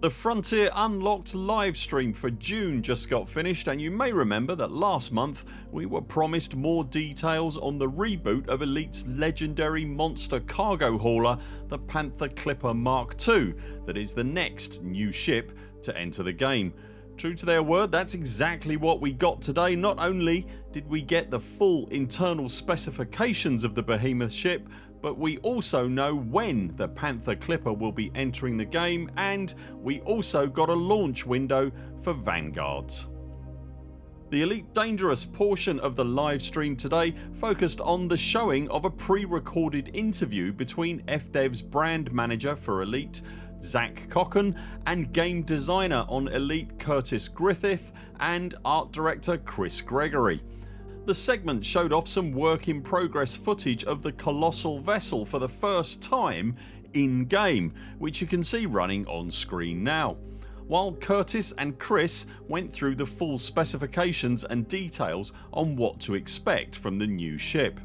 The Frontier Unlocked Livestream for June just got finished, and you may remember that last month we were promised more details on the reboot of Elite's legendary monster cargo hauler, the Panther Clipper Mk2, that is the next new ship to enter the game. True to their word, that's exactly what we got today. Not only did we get the full internal specifications of the behemoth ship, but we also know when the Panther Clipper will be entering the game, and we also got a launch window for Vanguards. The Elite Dangerous portion of the live stream today focused on the showing of a pre-recorded interview between FDev's brand manager for Elite, Zach Cocken, and game designer on Elite Curtis Griffith and art director Chris Gregory. The segment showed off some work in progress footage of the colossal vessel for the first time in game, which you can see running on screen now, while Curtis and Chris went through the full specifications and details on what to expect from the new ship.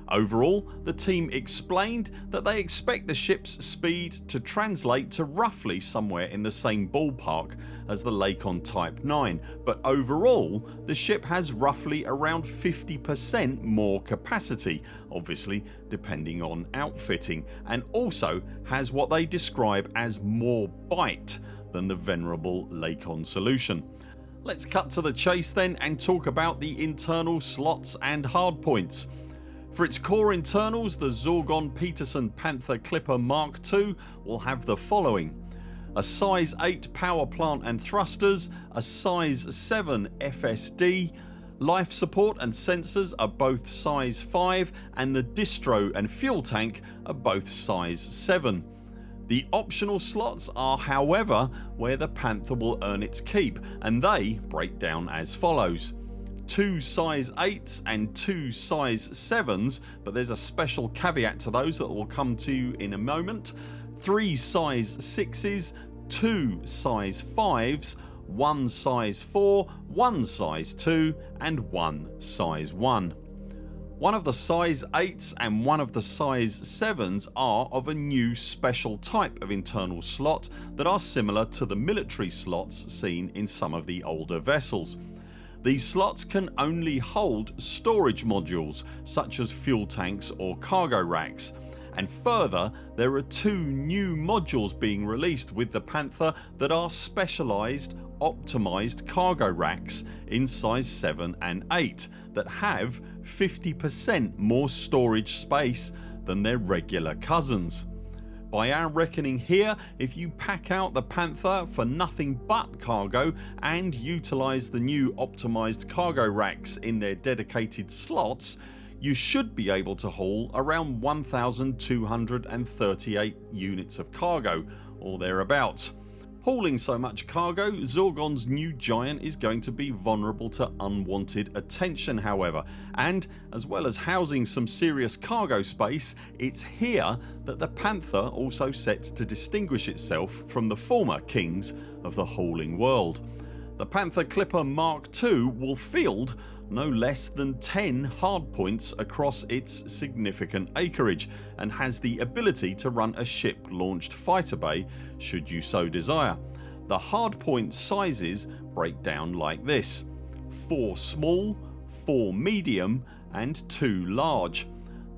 Overall, the team explained that they expect the ship's speed to translate to roughly somewhere in the same ballpark as the Lakon Type 9, but overall the ship has roughly around 50% more capacity, obviously depending on outfitting, and also has what they describe as more bite than the venerable Lakon solution. Let's cut to the chase then and talk about the internal slots and hardpoints. For its core internals, the Zorgon Peterson Panther Clipper Mk2 will have the following: a size 8 power plant and thrusters, a size 7 FSD, life support and sensors are both size 5, and the distro and fuel tank are both size 7. The optional slots are however where the Panther will earn its keep, and they break down as follows: 2 size 8s and 2 size 7s, but there's a special caveat to those that we'll come to in a moment, 3 size 6s, 2 size 5s, 1 size 4, 1 size 2 and 1 size 1. One of the size 8s and one of the size 7s are of a new special type of internal slot that are similar to the military slots seen in some of the older vessels. These slots can only hold storage modules such as fuel tanks or cargo racks, and further there are 2 new modules being released with the Panther that are specialised optimised cargo racks in size 7 and 8 that have 50% more storage space than their regular cousins. By our reckoning here, if you pack out the Panther for nothing but cargo and utilise the new optimised cargo racks in their dedicated slots, you should be able to haul around 1238 units of cargo or thereabouts. Hauling so much cargo, Zorgon's new giant is going to be vulnerable to unwanted attention however, and as well as housing some serious cargo space, it's here that the Panther also sets to distinguish itself from the former kings of the hauling world. The Panther Clipper Mk2 will field no less than 10 hardpoints across its significant acreage, and has the ability to run a ship launched fighter bay should you so desire. The hardpoint sizes break down like this: 4 small, 4 medium and 2 large.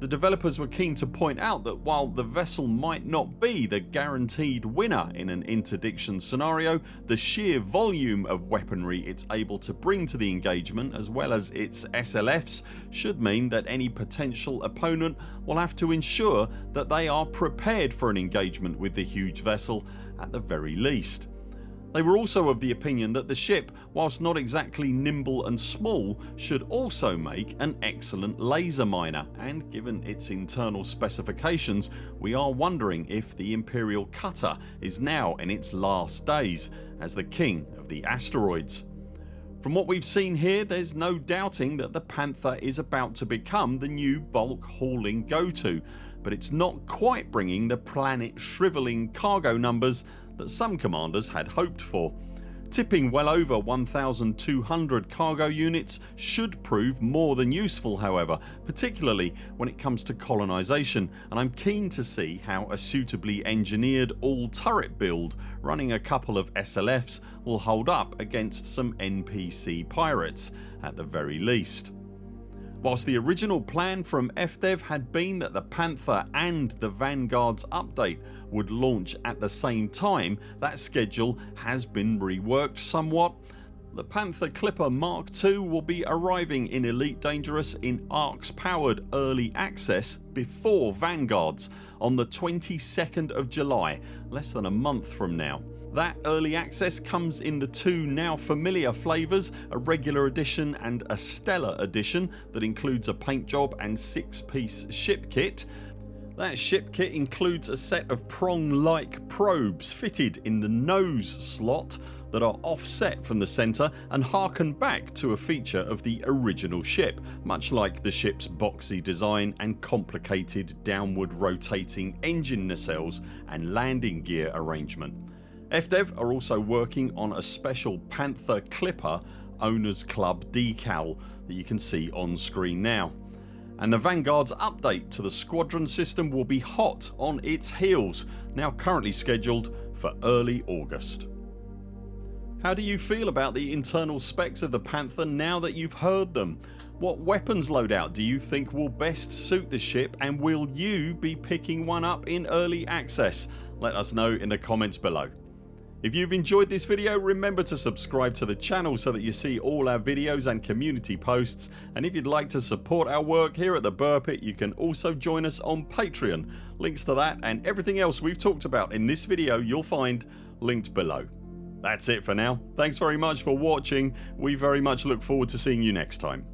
The developers were keen to point out that while the vessel might not be the guaranteed winner in an interdiction scenario, the sheer volume of weaponry it's able to bring to the engagement as well as its SLFs should mean that any potential opponent will have to ensure that they are prepared for an engagement with the huge vessel at the very least. They were also of the opinion that the ship, whilst not exactly nimble and small, should also make an excellent laser miner, and given its internal specifications we are wondering if the Imperial Cutter is now in its last days as the king of the asteroids. From what we've seen here, there's no doubting that the Panther is about to become the new bulk hauling go-to, but it's not quite bringing the planet shrivelling cargo numbers that some commanders had hoped for. Tipping well over 1,200 cargo units should prove more than useful however, particularly when it comes to colonisation, and I'm keen to see how a suitably engineered all turret build running a couple of SLFs will hold up against some NPC pirates at the very least. Whilst the original plan from FDev had been that the Panther and the Vanguards update would launch at the same time, that schedule has been reworked somewhat. The Panther Clipper Mk2 will be arriving in Elite Dangerous in ARX powered early access before Vanguards on the 22nd of July, less than a month from now. That early access comes in the two now familiar flavours, a regular edition and a stellar edition that includes a paint job and 6-piece ship kit. That ship kit includes a set of prong-like probes fitted in the nose slot that are offset from the centre and harken back to a feature of the original ship, much like the ship's boxy design and complicated downward rotating engine nacelles and landing gear arrangement. FDev are also working on a special Panther Clipper Owners Club decal that you can see on screen now. And the Vanguard's update to the squadron system will be hot on its heels, now currently scheduled for early August. How do you feel about the internal specs of the Panther now that you've heard them? What weapons loadout do you think will best suit the ship, and will you be picking one up in early access? Let us know in the comments below. If you've enjoyed this video, remember to subscribe to the channel so that you see all our videos and community posts, and if you'd like to support our work here at the Burr Pit, you can also join us on Patreon. Links to that and everything else we've talked about in this video you'll find linked below. That's it for now. Thanks very much for watching. We very much look forward to seeing you next time.